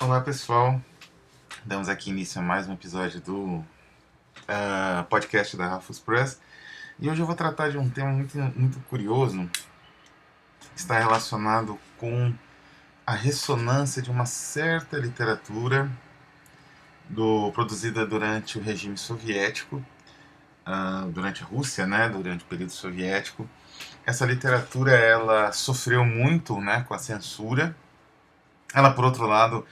Olá pessoal, damos aqui início a mais um episódio do podcast da Rafus Press e hoje eu vou tratar de um tema muito curioso que está relacionado com a ressonância de uma certa literatura produzida durante o regime soviético, durante a Rússia, né, durante o período soviético. Essa literatura ela sofreu muito, né, com a censura. Ela, por outro lado,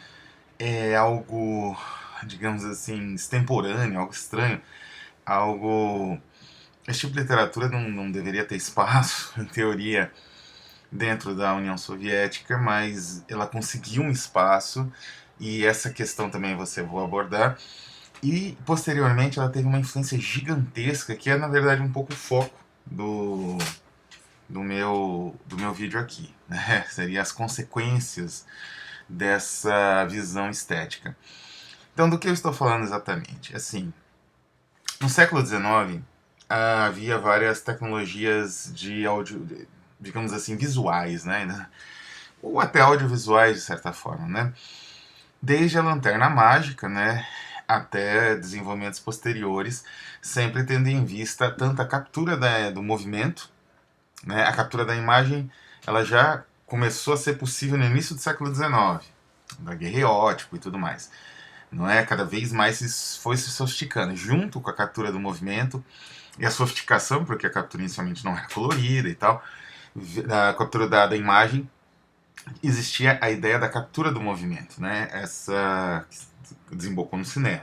é algo, digamos assim, extemporâneo, algo estranho, algo... Esse tipo de literatura não deveria ter espaço, em teoria, dentro da União Soviética, mas ela conseguiu um espaço, e essa questão também você vou abordar. E, posteriormente, ela teve uma influência gigantesca, que é, na verdade, um pouco o foco do meu vídeo aqui, né? Seria as consequências dessa visão estética. Então, do que eu estou falando exatamente? Assim, no século XIX, havia várias tecnologias de áudio, digamos assim, visuais, né? Ou até audiovisuais, de certa forma, né? Desde a lanterna mágica, né? Até desenvolvimentos posteriores, sempre tendo em vista tanto a captura do movimento, né? A captura da imagem, ela já começou a ser possível no início do século XIX, daguerreótipo e tudo mais. Não é? Cada vez mais foi se sofisticando, junto com a captura do movimento e a sofisticação, porque a captura inicialmente não era colorida e tal, a captura da imagem, existia a ideia da captura do movimento, né? Essa desembocou no cinema.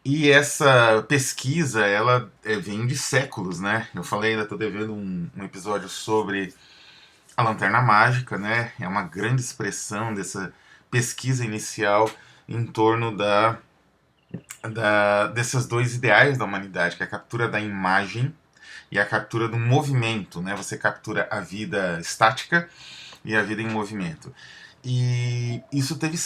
E essa pesquisa, ela vem de séculos, né? Eu falei, ainda estou devendo um episódio sobre a lanterna mágica, né? É uma grande expressão dessa pesquisa inicial em torno desses dois ideais da humanidade, que é a captura da imagem e a captura do movimento, né? Você captura a vida estática e a vida em movimento. E isso teve,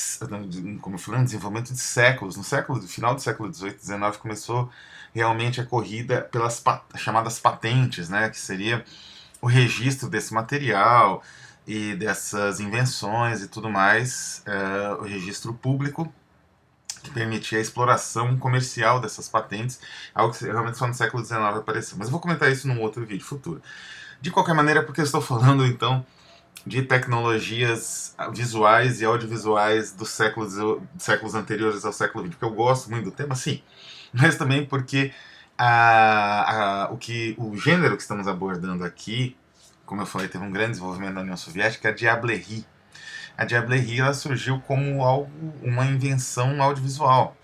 como eu falei, um desenvolvimento de séculos. No final do século XVIII, XIX começou realmente a corrida pelas chamadas patentes, né? Que seria o registro desse material e dessas invenções e tudo mais, o registro público que permitia a exploração comercial dessas patentes, algo que realmente só no século XIX apareceu. Mas eu vou comentar isso num outro vídeo futuro. De qualquer maneira, porque eu estou falando então de tecnologias visuais e audiovisuais dos séculos anteriores ao século XX, porque eu gosto muito do tema, sim, mas também porque o gênero que estamos abordando aqui, como eu falei, teve um grande desenvolvimento na União Soviética, a diablerie. A diablerie ela surgiu como uma invenção audiovisual.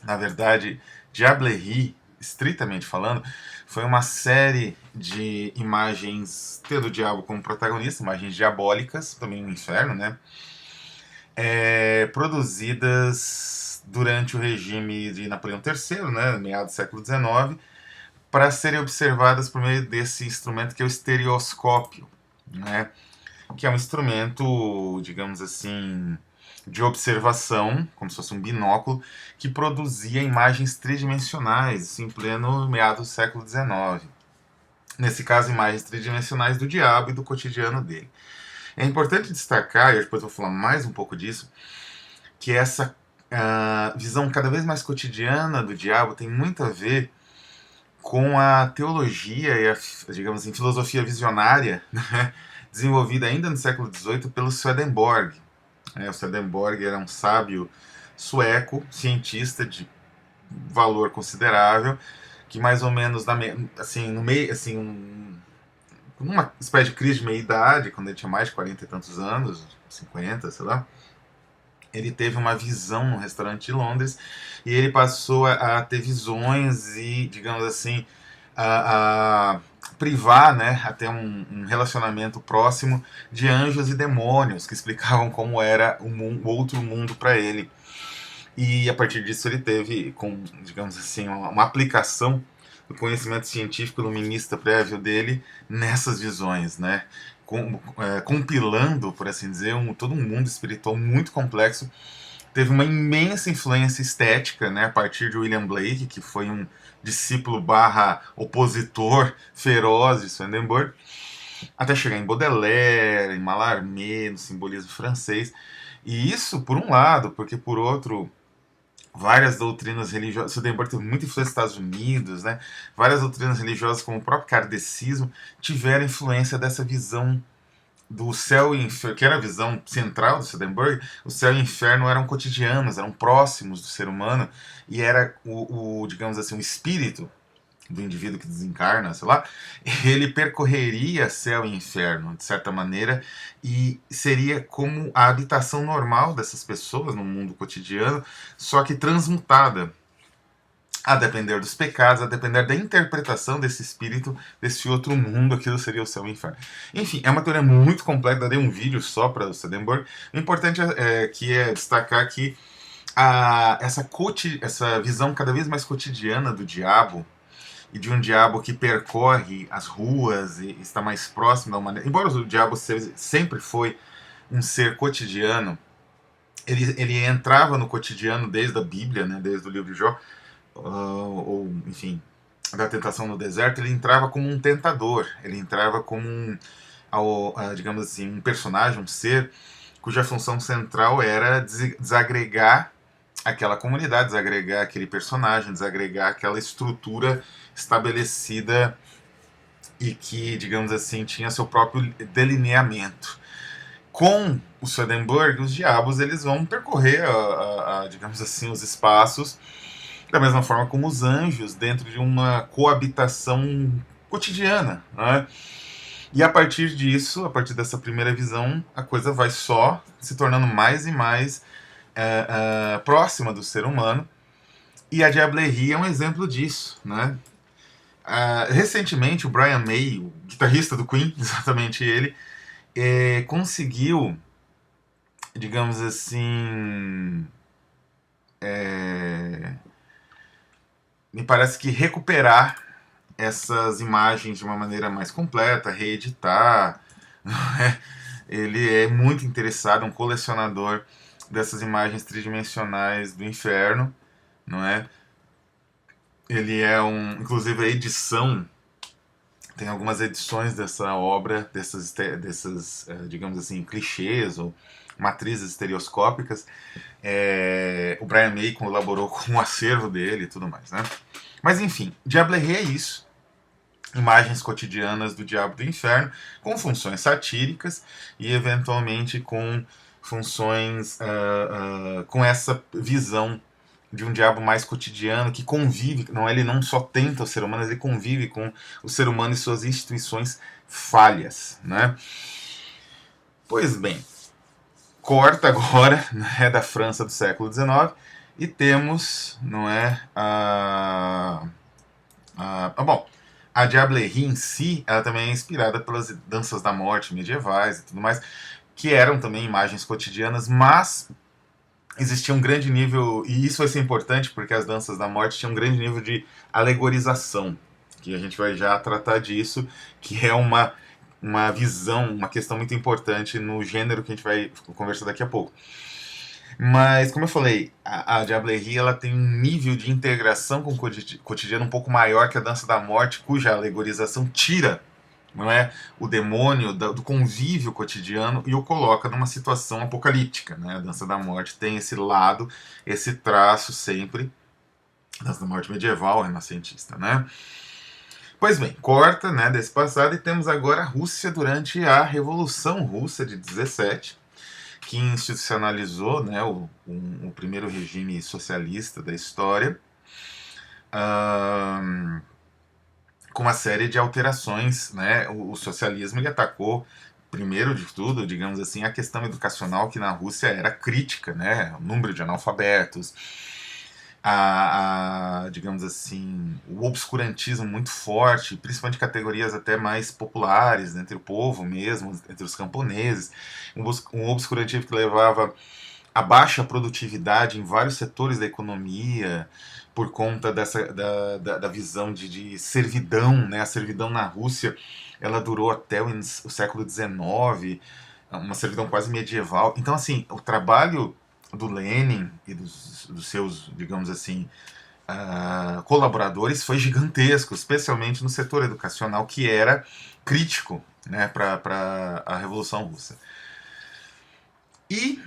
Na verdade, diablerie, estritamente falando, foi uma série de imagens tendo o diabo como protagonista, imagens diabólicas, também no inferno, né? Produzidas durante o regime de Napoleão III, né, meados do século XIX, para serem observadas por meio desse instrumento que é o estereoscópio, né? Que é um instrumento, digamos assim, de observação, como se fosse um binóculo, que produzia imagens tridimensionais, isso em pleno meados do século XIX. Nesse caso, imagens tridimensionais do diabo e do cotidiano dele. É importante destacar, e depois eu vou falar mais um pouco disso, que essa visão cada vez mais cotidiana do diabo tem muito a ver com a teologia e a, digamos assim, filosofia visionária, né, desenvolvida ainda no século XVIII pelo Swedenborg. O Swedenborg era um sábio sueco, cientista de valor considerável, que mais ou menos assim, no meio, assim, numa espécie de crise de meia-idade, quando ele tinha mais de 40 e tantos anos, 50, sei lá, ele teve uma visão num restaurante de Londres e ele passou a ter visões e, digamos assim, a privar, né, a ter um relacionamento próximo de anjos e demônios que explicavam como era o outro mundo para ele. E a partir disso ele teve, digamos assim, uma aplicação do conhecimento científico iluminista prévio dele nessas visões, né? Compilando, por assim dizer, todo um mundo espiritual muito complexo. Teve uma imensa influência estética, né, a partir de William Blake, que foi um discípulo barra opositor feroz de Swedenborg, até chegar em Baudelaire, em Mallarmé, no simbolismo francês. E isso por um lado, porque por outro, várias doutrinas religiosas, Swedenborg teve muita influência dos Estados Unidos, né? Várias doutrinas religiosas, como o próprio kardecismo, tiveram influência dessa visão do céu e inferno, que era a visão central do Swedenborg. O céu e o inferno eram cotidianos, eram próximos do ser humano, e era digamos assim, o espírito do indivíduo que desencarna, sei lá, ele percorreria céu e inferno, de certa maneira, e seria como a habitação normal dessas pessoas no mundo cotidiano, só que transmutada, a depender dos pecados, a depender da interpretação desse espírito, desse outro mundo, aquilo seria o céu e o inferno. Enfim, é uma teoria muito completa, dei um vídeo só para o Swedenborg. O importante é destacar que essa visão cada vez mais cotidiana do diabo, e de um diabo que percorre as ruas e está mais próximo da humanidade. Embora o diabo sempre foi um ser cotidiano, ele entrava no cotidiano desde a Bíblia, né, desde o livro de Jó, ou enfim, da tentação no deserto. Ele entrava como um tentador, ele entrava como digamos assim, um personagem, um ser cuja função central era desagregar aquela comunidade, desagregar aquele personagem, desagregar aquela estrutura estabelecida e que, digamos assim, tinha seu próprio delineamento. Com o Swedenborg, os diabos eles vão percorrer, digamos assim, os espaços da mesma forma como os anjos, dentro de uma coabitação cotidiana, né? E a partir disso, a partir dessa primeira visão, a coisa vai só se tornando mais e mais próxima do ser humano. E a diablerie é um exemplo disso, né? Recentemente, o Brian May, o guitarrista do Queen, exatamente ele, conseguiu, digamos assim, me parece que recuperar essas imagens de uma maneira mais completa, reeditar. Ele é muito interessado, um colecionador dessas imagens tridimensionais do inferno, não é? Ele é inclusive a edição, tem algumas edições dessa obra, dessas digamos assim, clichês ou matrizes estereoscópicas. O Brian May colaborou com o acervo dele e tudo mais, né? Mas enfim, diablerie é isso. Imagens cotidianas do diabo do inferno, com funções satíricas e eventualmente com funções com essa visão de um diabo mais cotidiano, que convive, ele não só tenta o ser humano, ele convive com o ser humano e suas instituições falhas, né? Pois bem, corta agora, né, da França do século XIX, e temos, não é, bom, a diablerie em si, ela também é inspirada pelas danças da morte medievais e tudo mais, que eram também imagens cotidianas, mas existia um grande nível, e isso vai ser importante porque as danças da morte tinham um grande nível de alegorização, que a gente vai já tratar disso, que é uma visão, uma questão muito importante no gênero que a gente vai conversar daqui a pouco. Mas, como eu falei, a diablerie ela tem um nível de integração com o cotidiano um pouco maior que a dança da morte, cuja alegorização tira, não é, o demônio do convívio cotidiano e o coloca numa situação apocalíptica, né? A dança da morte tem esse lado, esse traço sempre, dança da morte medieval, renascentista, né? Pois bem, corta, né, desse passado, e temos agora a Rússia durante a Revolução Russa de 17, que institucionalizou, né, o primeiro regime socialista da história, com uma série de alterações, né? O socialismo ele atacou, primeiro de tudo, digamos assim, a questão educacional, que na Rússia era crítica, né? O número de analfabetos, digamos assim, o obscurantismo muito forte, principalmente de categorias até mais populares, entre o povo mesmo, entre os camponeses, um obscurantismo que levava a baixa produtividade em vários setores da economia, por conta da visão de servidão, né? A servidão na Rússia ela durou até o século XIX, uma servidão quase medieval. Então, assim, o trabalho do Lenin e dos seus, digamos assim, colaboradores foi gigantesco, especialmente no setor educacional, que era crítico, né, para a Revolução Russa. E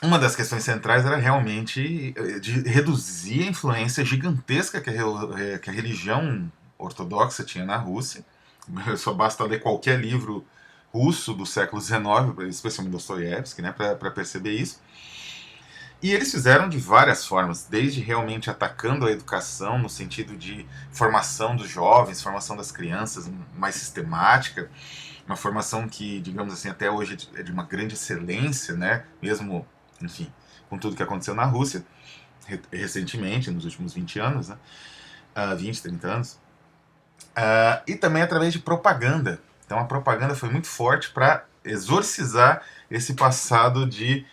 uma das questões centrais era realmente de reduzir a influência gigantesca que a religião ortodoxa tinha na Rússia. Só basta ler qualquer livro russo do século XIX, especialmente Dostoiévski, né, para perceber isso. E eles fizeram de várias formas, desde realmente atacando a educação no sentido de formação dos jovens, formação das crianças mais sistemática, uma formação que, digamos assim, até hoje é de uma grande excelência, né? Mesmo, enfim, com tudo que aconteceu na Rússia, recentemente, nos últimos 20 anos, né? 20, 30 anos. E também através de propaganda. Então a propaganda foi muito forte para exorcizar esse passado de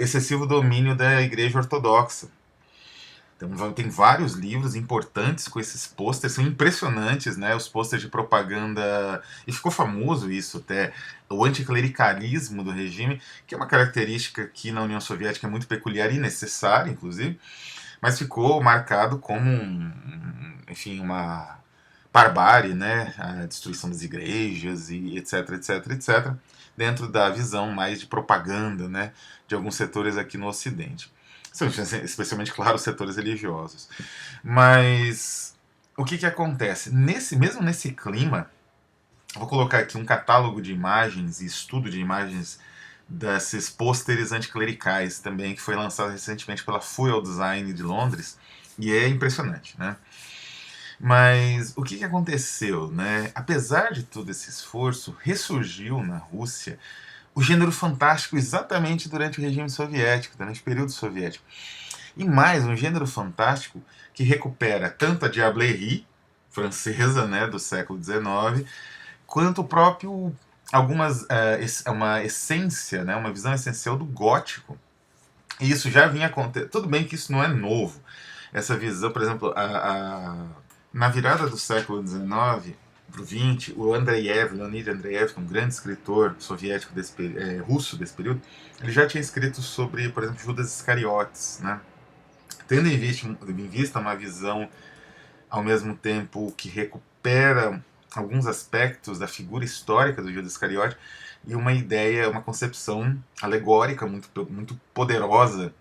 excessivo domínio da Igreja Ortodoxa. Então, tem vários livros importantes com esses pôsteres, são impressionantes, né? Os pôsteres de propaganda. E ficou famoso isso até, o anticlericalismo do regime, que é uma característica que na União Soviética é muito peculiar e necessária, inclusive, mas ficou marcado como, enfim, uma barbárie, né? A destruição das igrejas e etc, etc, etc, dentro da visão mais de propaganda, né? De alguns setores aqui no Ocidente. Especialmente, claro, os setores religiosos. Mas o que acontece? Mesmo nesse clima, vou colocar aqui um catálogo de imagens e estudo de imagens desses pôsteres anticlericais também, que foi lançado recentemente pela Fuel Design de Londres, e é impressionante, né? Mas o que aconteceu, né? Apesar de todo esse esforço, ressurgiu na Rússia o gênero fantástico exatamente durante o regime soviético, durante o período soviético. E mais, um gênero fantástico que recupera tanto a diablerie francesa, né, do século XIX, quanto o próprio uma essência, né, uma visão essencial do gótico. E isso já vinha acontecendo. Tudo bem que isso não é novo. Essa visão, por exemplo, na virada do século XIX para o XX, o Leonid Andreev, um grande escritor soviético russo desse período, ele já tinha escrito sobre, por exemplo, Judas Iscariotes, né? Tendo em vista uma visão, ao mesmo tempo, que recupera alguns aspectos da figura histórica do Judas Iscariote e uma ideia, uma concepção alegórica muito poderosa,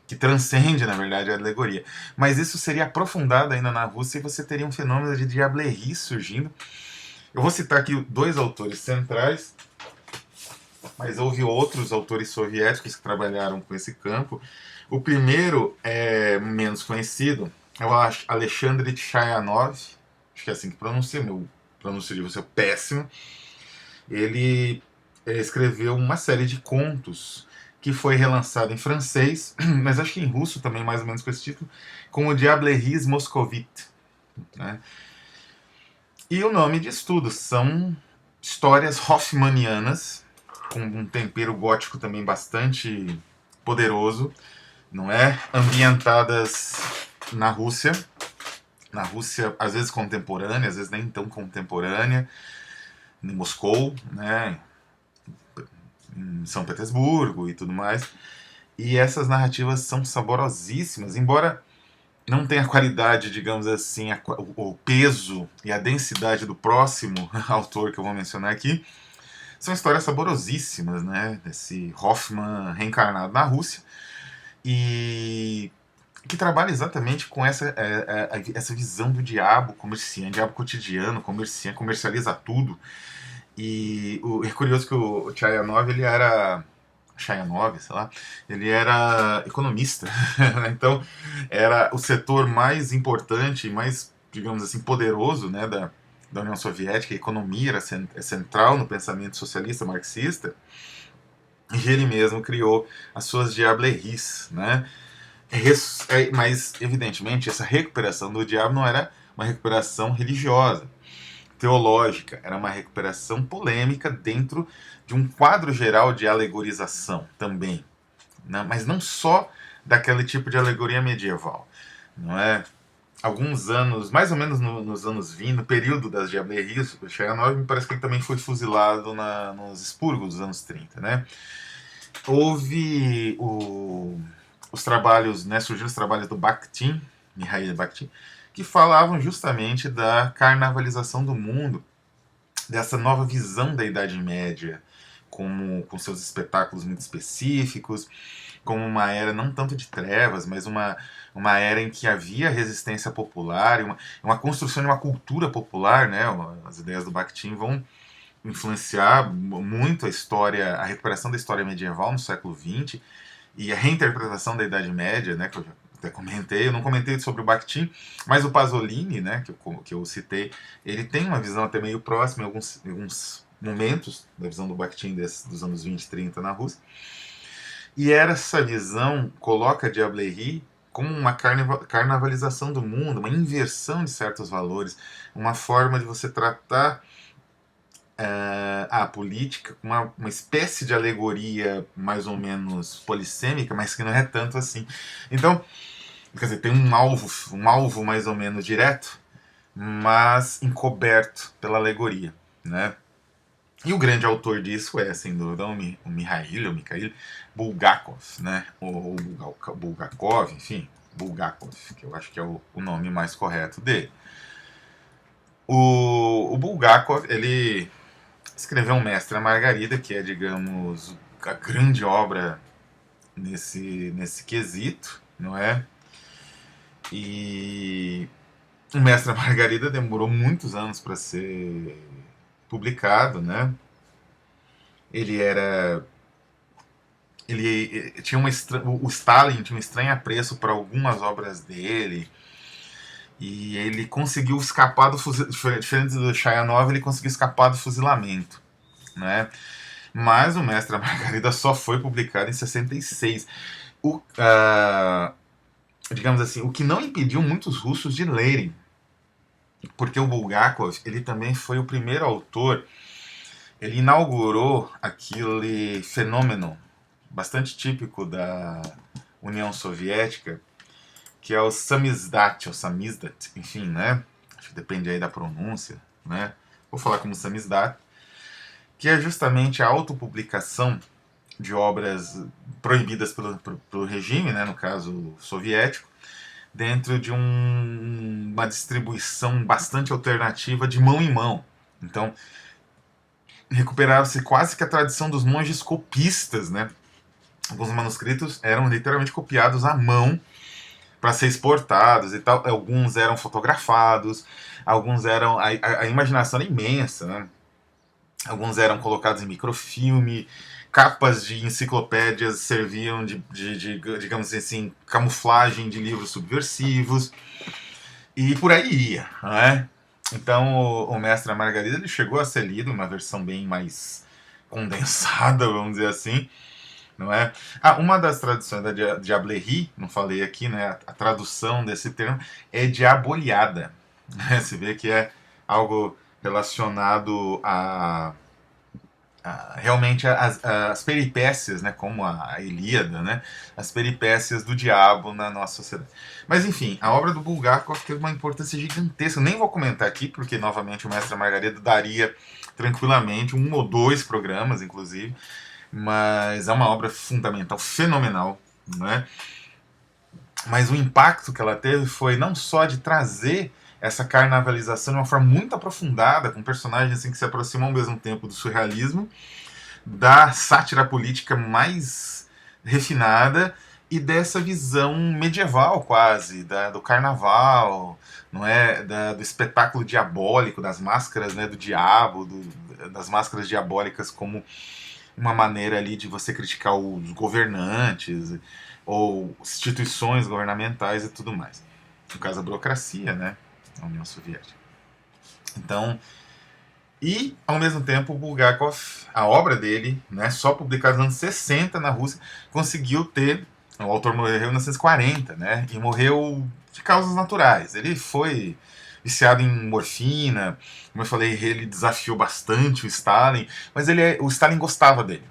que transcende, na verdade, a alegoria. Mas isso seria aprofundado ainda na Rússia e você teria um fenômeno de diablerie surgindo. Eu vou citar aqui dois autores centrais, mas houve outros autores soviéticos que trabalharam com esse campo. O primeiro é menos conhecido, é o Alexandre Chayanov, acho que é assim que pronuncia, meu pronúncio de você é péssimo. Ele escreveu uma série de contos que foi relançado em francês, mas acho que em russo também, mais ou menos com esse título, com o Diableries Moscovite, né? E o nome disso tudo são histórias hoffmannianas, com um tempero gótico também bastante poderoso, não é? Ambientadas na Rússia às vezes contemporânea, às vezes nem tão contemporânea, em Moscou, né? Em São Petersburgo e tudo mais. E essas narrativas são saborosíssimas, embora não tenha a qualidade, digamos assim, o peso e a densidade do próximo autor que eu vou mencionar aqui. São histórias saborosíssimas, né? Desse Hoffmann reencarnado na Rússia e que trabalha exatamente com essa visão do diabo comerciante, diabo cotidiano, comerciante, comercializa tudo. E é curioso que o Chayanov, ele era Chayanov, sei lá, ele era economista, então era o setor mais importante, mais, digamos assim, poderoso, né, da União Soviética. A economia era central no pensamento socialista marxista, e ele mesmo criou as suas diableries, né? Mas, evidentemente, essa recuperação do diabo não era uma recuperação religiosa, teológica, era uma recuperação polêmica dentro de um quadro geral de alegorização também, né? Mas não só daquele tipo de alegoria medieval, não é? Alguns anos, mais ou menos nos anos 20, no período das diableries, o Chayanov me parece que ele também foi fuzilado nos expurgos dos anos 30, né? Houve os trabalhos, né, surgiram os trabalhos do Bakhtin, Mikhail Bakhtin, que falavam justamente da carnavalização do mundo, dessa nova visão da Idade Média, como com seus espetáculos muito específicos, como uma era não tanto de trevas, mas uma era em que havia resistência popular, uma construção de uma cultura popular, né? As ideias do Bakhtin vão influenciar muito a história, a recuperação da história medieval no século XX e a reinterpretação da Idade Média, né? Que eu já até comentei, eu não comentei sobre o Bakhtin, mas o Pasolini, né? Que eu citei, ele tem uma visão até meio próxima em alguns momentos da visão do Bakhtin dos anos 20 e 30 na Rússia. E essa visão coloca Diablerie como uma carnavalização do mundo, uma inversão de certos valores, uma forma de você tratar a política com uma espécie de alegoria mais ou menos polissêmica, mas que não é tanto assim. Então, quer dizer, tem um alvo mais ou menos direto, mas encoberto pela alegoria, né? E o grande autor disso é, sem dúvida, o Mikhail Bulgakov, né? Ou Bulgakov, enfim, Bulgakov, que eu acho que é o nome mais correto dele. O Bulgakov, ele escreveu um Mestre a Margarida, que é, digamos, a grande obra nesse quesito, não é? E o Mestre a Margarida demorou muitos anos para ser publicado, né? Ele tinha o Stalin tinha um estranho apreço por algumas obras dele, e ele conseguiu escapar do fuzilamento, diferente do Chayanov, ele conseguiu escapar do fuzilamento, né? Mas o Mestre a Margarida só foi publicado em 66. Digamos assim, o que não impediu muitos russos de lerem, porque o Bulgakov, ele também foi o primeiro autor, ele inaugurou aquele fenômeno bastante típico da União Soviética, que é o samizdat, ou samizdat, enfim, né? Acho que depende aí da pronúncia, né? Vou falar como samizdat, que é justamente a autopublicação de obras proibidas pelo regime, né? No caso soviético, dentro de uma distribuição bastante alternativa de mão em mão. Então, recuperava-se quase que a tradição dos monges copistas, né? Alguns manuscritos eram literalmente copiados à mão para ser exportados e tal. Alguns eram fotografados, alguns eram... A imaginação era imensa, né? Alguns eram colocados em microfilme, capas de enciclopédias serviam de digamos assim, camuflagem de livros subversivos, e por aí ia, não é? Então o Mestre a Margarida, ele chegou a ser lido, uma versão bem mais condensada, vamos dizer assim, não é? Uma das traduções da Diablerie, não falei aqui, né? A tradução desse termo é diaboliada. Você vê que é algo relacionado realmente as peripécias, né, como a Ilíada, né, as peripécias do diabo na nossa sociedade. Mas enfim, a obra do Bulgakov teve uma importância gigantesca. Nem vou comentar aqui, porque novamente o Mestre Margarida daria tranquilamente 1 ou 2 programas, inclusive, mas é uma obra fundamental, fenomenal, né? Mas o impacto que ela teve foi não só de trazer essa carnavalização de uma forma muito aprofundada, com personagens assim, que se aproximam ao mesmo tempo do surrealismo, da sátira política mais refinada e dessa visão medieval quase, do carnaval, não é, do espetáculo diabólico, das máscaras, né, do diabo, das máscaras diabólicas como uma maneira ali de você criticar os governantes ou instituições governamentais e tudo mais. No caso, a burocracia, né, na União Soviética. Então, e ao mesmo tempo o Bulgakov, a obra dele, né, só publicada nos anos 60 na Rússia, conseguiu ter, o autor morreu em 1940, né, e morreu de causas naturais. Ele foi viciado em morfina, como eu falei, ele desafiou bastante o Stalin, mas o Stalin gostava dele.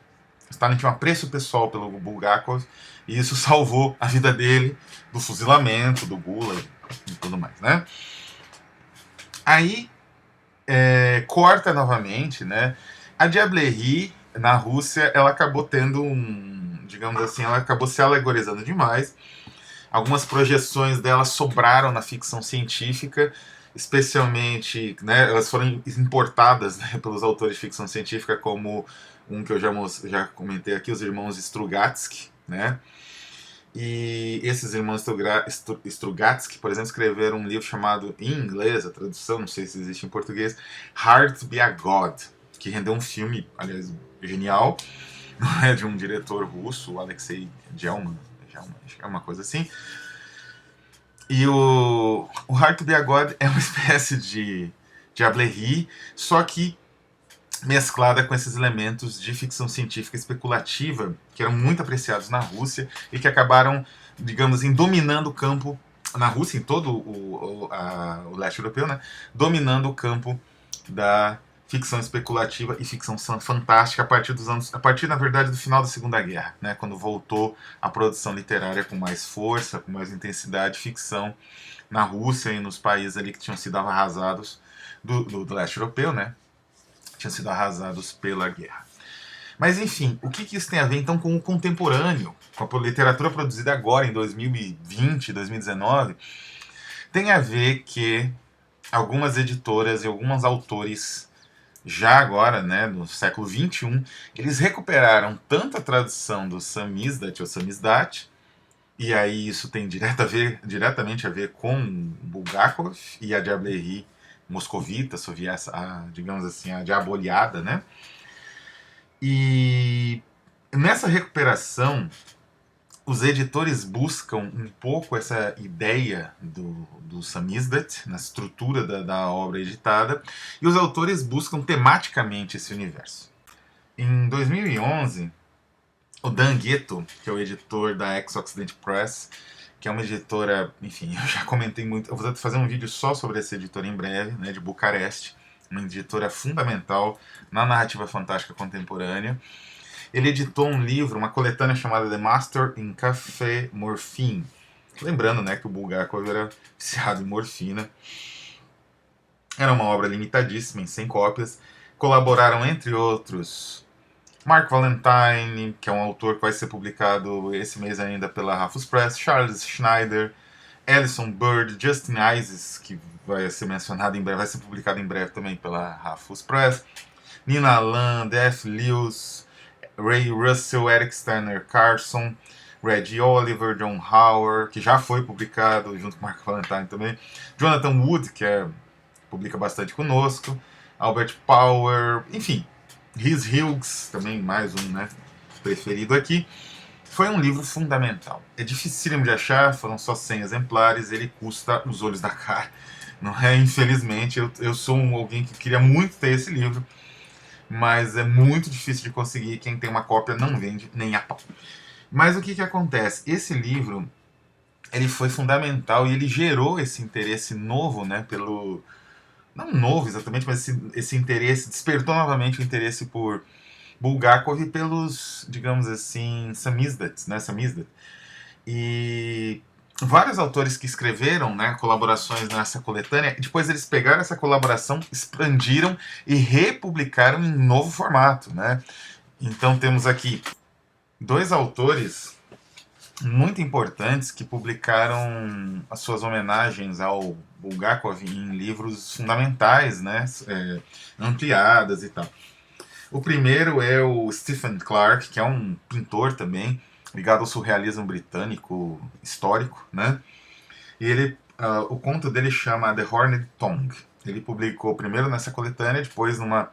O Stalin tinha um apreço pessoal pelo Bulgakov, e isso salvou a vida dele do fuzilamento, do Gulag e tudo mais, né? Aí, corta novamente, né? A Diablerie, na Rússia, ela acabou tendo digamos assim, ela acabou se alegorizando demais. Algumas projeções dela sobraram na ficção científica, especialmente, né, elas foram importadas, né, pelos autores de ficção científica, como um que eu já comentei aqui, os irmãos Strugatsky, né? E esses irmãos Strugatsky, por exemplo, escreveram um livro chamado, em inglês, a tradução, não sei se existe em português, Hard to be a God, que rendeu um filme, aliás, genial, não é, de um diretor russo, o Alexei Gelman, acho que é uma coisa assim. E o Hard to be a God é uma espécie de Diablerie, só que mesclada com esses elementos de ficção científica especulativa que eram muito apreciados na Rússia e que acabaram, digamos assim, dominando o campo na Rússia, em todo o leste europeu, né? Dominando o campo da ficção especulativa e ficção fantástica a partir, na verdade, do final da Segunda Guerra, né? Quando voltou a produção literária com mais força, com mais intensidade, ficção na Rússia e nos países ali que tinham sido arrasados do leste europeu, né? Tinham sido arrasados pela guerra. Mas enfim, o que isso tem a ver então com o contemporâneo, com a literatura produzida agora em 2020, 2019? Tem a ver que algumas editoras e alguns autores já agora, né, no século XXI, eles recuperaram tanto a tradução do samizdat ou samizdat, e aí isso tem diretamente a ver com Bulgakov e a Diablerie moscovita, digamos assim, a diaboliada, né? E nessa recuperação, os editores buscam um pouco essa ideia do samizdat, na estrutura da obra editada, e os autores buscam tematicamente esse universo. Em 2011, o Dan Guetto, que é o editor da Ex-Occident Press, que é uma editora, enfim, eu já comentei muito, eu vou fazer um vídeo só sobre essa editora em breve, né, de Bucareste, uma editora fundamental na narrativa fantástica contemporânea. Ele editou um livro, uma coletânea chamada The Master in Café Morphine. Lembrando, né, que o Bulgakov era viciado em morfina. Era uma obra limitadíssima, em 100 cópias. Colaboraram, entre outros, Mark Valentine, que é um autor que vai ser publicado esse mês ainda pela Rafus Press, Charles Schneider, Alison Bird, Justin Ises, que vai ser mencionado em breve, vai ser publicado em breve também pela Rafus Press, Nina Land, F. Lewis, Ray Russell, Eric Steiner Carson, Reggie Oliver, John Howard, que já foi publicado junto com Mark Valentine também, Jonathan Wood, que publica bastante conosco, Albert Power, enfim, Rhys Hughes, também mais um, né, preferido aqui. Foi um livro fundamental. É dificílimo de achar, foram só 100 exemplares, ele custa os olhos da cara. Não é? Infelizmente, eu sou alguém que queria muito ter esse livro, mas é muito difícil de conseguir. Quem tem uma cópia não vende nem a pau. Mas o que acontece? Esse livro, ele foi fundamental e ele gerou esse interesse novo, né, pelo... Não novo exatamente, mas esse interesse, despertou novamente o interesse por Bulgakov e pelos, digamos assim, samizdats, né, samizdat. E vários autores que escreveram, né, colaborações nessa coletânea, depois eles pegaram essa colaboração, expandiram e republicaram em novo formato, né? Então temos aqui dois autores muito importantes que publicaram as suas homenagens ao Bulgakov em livros fundamentais, né, ampliadas e tal. O primeiro é o Stephen Clark, que é um pintor também, ligado ao surrealismo britânico histórico, né? E ele, o conto dele chama The Horned Tongue. Ele publicou primeiro nessa coletânea, depois numa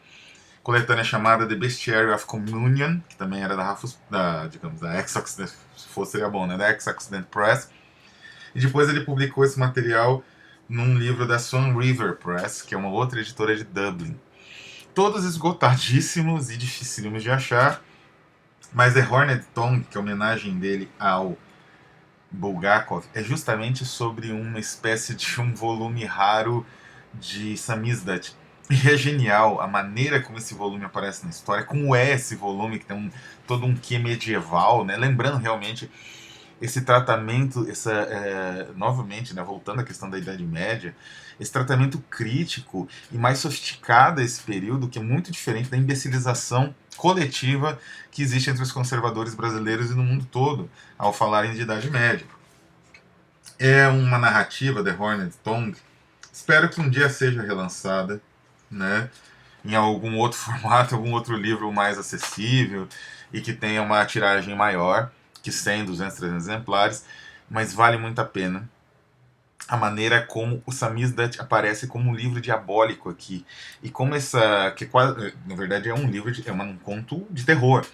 coletânea chamada The Bestiary of Communion, que também era digamos, da Ex-Occident, se fosse seria bom, né? Da Ex-Occident Press. E depois ele publicou esse material num livro da Swan River Press, que é uma outra editora de Dublin. Todos esgotadíssimos e dificílimos de achar, mas The Horned Tongue, que é a homenagem dele ao Bulgakov, é justamente sobre uma espécie de um volume raro de samizdat. E é genial a maneira como esse volume aparece na história, como é esse volume, que tem todo um quê medieval, né? Lembrando realmente esse tratamento, novamente, né, voltando à questão da Idade Média, esse tratamento crítico e mais sofisticado a esse período, que é muito diferente da imbecilização coletiva que existe entre os conservadores brasileiros e no mundo todo, ao falarem de Idade Média. É uma narrativa, The Horned Tongue, Espero que um dia seja relançada, né, em algum outro formato, algum outro livro mais acessível e que tenha uma tiragem maior que 100, 200, 300 exemplares, mas vale muito a pena a maneira como o Samizdat aparece como um livro diabólico aqui. E como essa. Que quase, na verdade é um livro, um conto de terror.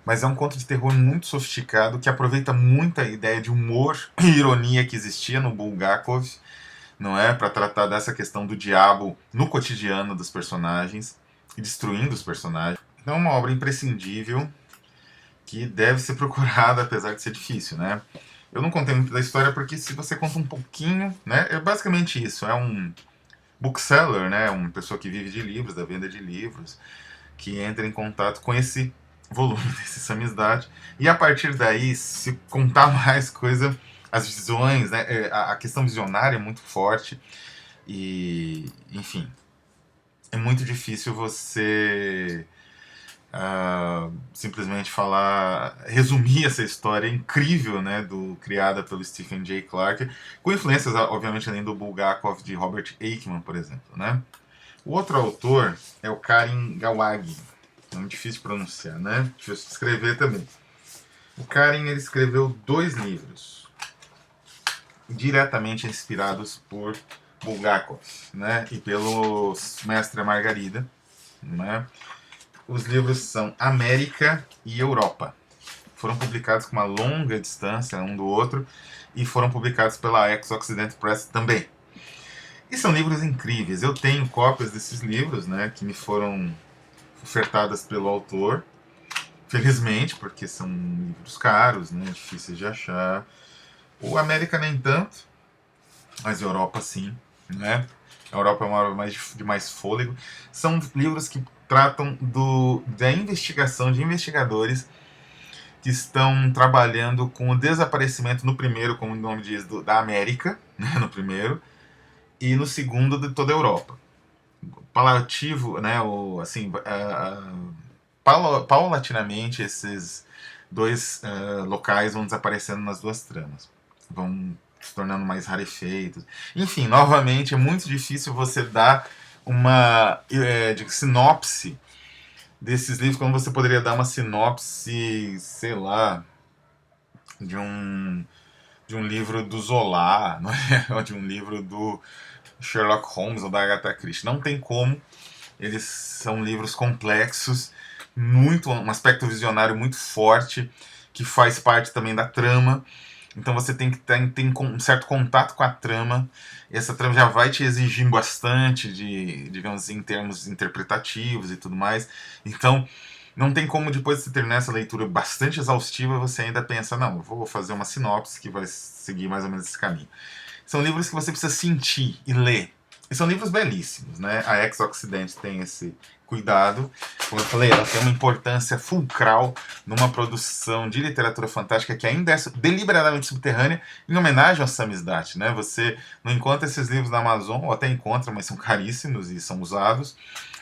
Mas é um conto de terror muito sofisticado que aproveita muito a ideia de humor e ironia que existia no Bulgakov, não é? Para tratar dessa questão do diabo no cotidiano dos personagens e destruindo os personagens. Então é uma obra imprescindível que deve ser procurada, apesar de ser difícil, né? Eu não contei muito da história porque se você conta um pouquinho, né? É basicamente isso. É um bookseller, né? Uma pessoa que vive de livros, da venda de livros, que entra em contato com esse volume desse samizdat. E a partir daí, se contar mais coisa, as visões, né? A questão visionária é muito forte. E, enfim, é muito difícil você simplesmente falar, resumir essa história incrível, né, criada pelo Stephen J. Clarke, com influências, obviamente, além do Bulgakov, de Robert Aickman, por exemplo, né. O outro autor é o Karim Gawagi, nome difícil de pronunciar, né, difícil de escrever também. O Karim, ele escreveu 2 livros, diretamente inspirados por Bulgakov, né, e pelo Mestre Margarida, né. Os livros são América e Europa. Foram publicados com uma longa distância um do outro e foram publicados pela Ex-Occident Press também. E são livros incríveis. Eu tenho cópias desses livros, né, que me foram ofertadas pelo autor, felizmente, porque são livros caros, né, difíceis de achar. O América nem tanto, mas a Europa sim, né? A Europa é uma obra de mais fôlego. São livros que tratam da investigação de investigadores que estão trabalhando com o desaparecimento no primeiro, como o nome diz, da América, né, no primeiro, e no segundo de toda a Europa. Palativo, né, assim, paulatinamente esses 2 locais vão desaparecendo nas 2 tramas. Vão se tornando mais rarefeitos. Enfim, novamente, é muito difícil você dar uma sinopse desses livros, como você poderia dar uma sinopse, sei lá, de um livro do Zola, não é? Ou de um livro do Sherlock Holmes ou da Agatha Christie. Não tem como. Eles são livros complexos, um aspecto visionário muito forte, que faz parte também da trama. Então você tem que ter um certo contato com a trama. E essa trama já vai te exigir bastante digamos assim, em termos interpretativos e tudo mais. Então, não tem como, depois de você terminar essa leitura bastante exaustiva, você ainda pensa, não, eu vou fazer uma sinopse que vai seguir mais ou menos esse caminho. São livros que você precisa sentir e ler. E são livros belíssimos, né? A Ex-Occident tem esse cuidado. Como eu falei, ela tem uma importância fulcral numa produção de literatura fantástica que ainda é deliberadamente subterrânea, em homenagem ao Samizdat, né? Você não encontra esses livros na Amazon, ou até encontra, mas são caríssimos e são usados.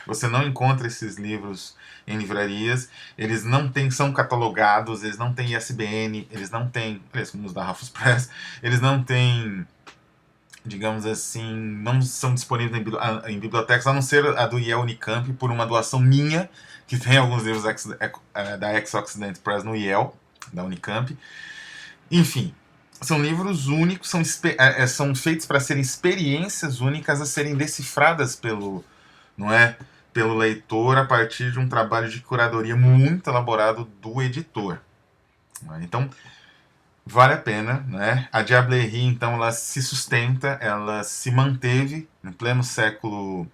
Você não encontra esses livros em livrarias, eles não são catalogados, eles não têm ISBN, eles não têm, como os da Rafus Press, eles não têm, digamos assim, não são disponíveis em bibliotecas, a não ser a do IEL Unicamp, por uma doação minha, que tem alguns livros da Ex-Occident Press no IEL, da Unicamp. Enfim, são livros únicos, são feitos para serem experiências únicas a serem decifradas pelo leitor a partir de um trabalho de curadoria muito elaborado do editor. Então, vale a pena, né? A Diablerie, então, ela se sustenta, ela se manteve em pleno século,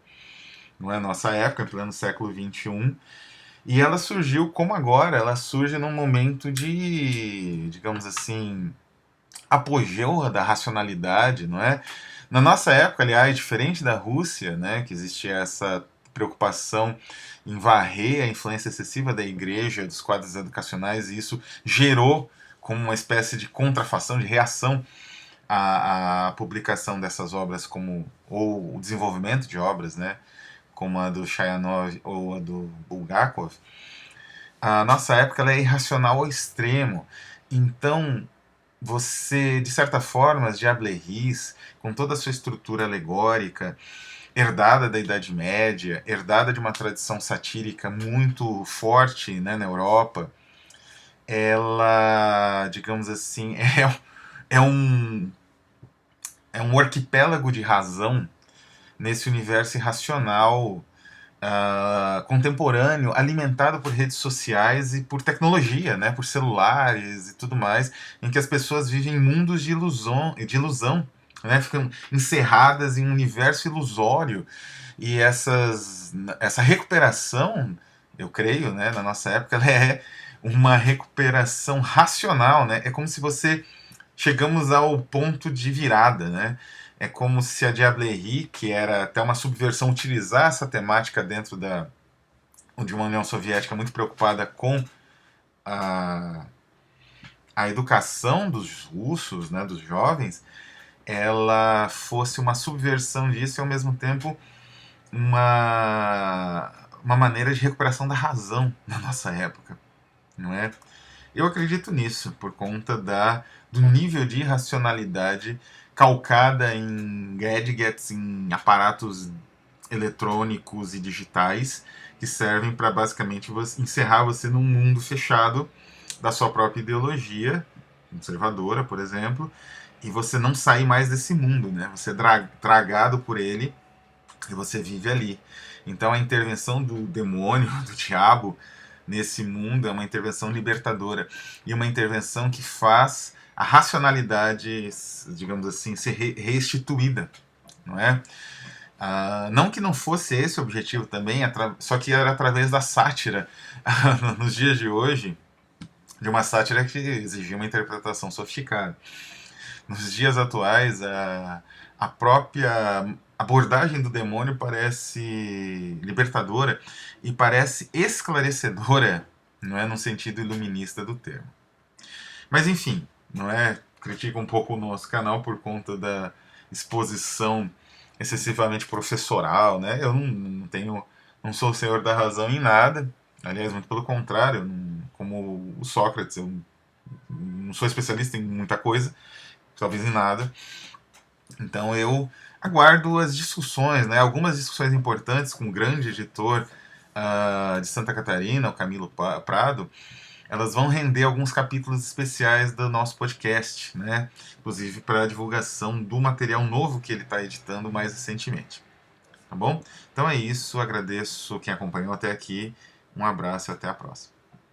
não é nossa época, em pleno século XXI, e ela surgiu como agora, ela surge num momento de, digamos assim, apogeu da racionalidade, não é? Na nossa época, aliás, diferente da Rússia, né, que existia essa preocupação em varrer a influência excessiva da igreja, dos quadros educacionais, e isso gerou como uma espécie de contrafação, de reação à publicação dessas obras, ou o desenvolvimento de obras, né, como a do Chayanov ou a do Bulgakov. A nossa época ela é irracional ao extremo. Então, você, de certa forma, as Diableries, com toda a sua estrutura alegórica, herdada da Idade Média, herdada de uma tradição satírica muito forte, né, na Europa, ela, digamos assim, é um, é um arquipélago de razão nesse universo irracional contemporâneo, alimentado por redes sociais e por tecnologia, né, por celulares e tudo mais, em que as pessoas vivem mundos de ilusão, né, ficam encerradas em um universo ilusório. E essa recuperação, eu creio, né, na nossa época, ela é uma recuperação racional, né? É como se você chegamos ao ponto de virada, né? É como se a Diablerie, que era até uma subversão, utilizar essa temática dentro de uma União Soviética muito preocupada com a, a educação dos russos, né, dos jovens, ela fosse uma subversão disso e ao mesmo tempo uma, uma maneira de recuperação da razão na nossa época, não é? Eu acredito nisso, por conta do nível de irracionalidade calcada em gadgets, em aparatos eletrônicos e digitais que servem para basicamente encerrar você num mundo fechado da sua própria ideologia conservadora, por exemplo, e você não sai mais desse mundo, né? Você é tragado por ele e você vive ali. Então a intervenção do demônio, do diabo, nesse mundo é uma intervenção libertadora e uma intervenção que faz a racionalidade, digamos assim, ser restituída, não é? Não que não fosse esse o objetivo também, só que era através da sátira, nos dias de hoje, de uma sátira que exigia uma interpretação sofisticada. Nos dias atuais, a própria abordagem do demônio parece libertadora e parece esclarecedora, não é no sentido iluminista do termo. Mas enfim, não é? Critica um pouco o nosso canal por conta da exposição excessivamente professoral, né? Eu não sou o senhor da razão em nada. Aliás, muito pelo contrário, como o Sócrates, eu não sou especialista em muita coisa, talvez em nada. Então eu aguardo as discussões, né? Algumas discussões importantes com o grande editor de Santa Catarina, o Camilo Prado, elas vão render alguns capítulos especiais do nosso podcast, né? Inclusive para a divulgação do material novo que ele está editando mais recentemente. Tá bom? Então é isso, agradeço quem acompanhou até aqui, um abraço e até a próxima.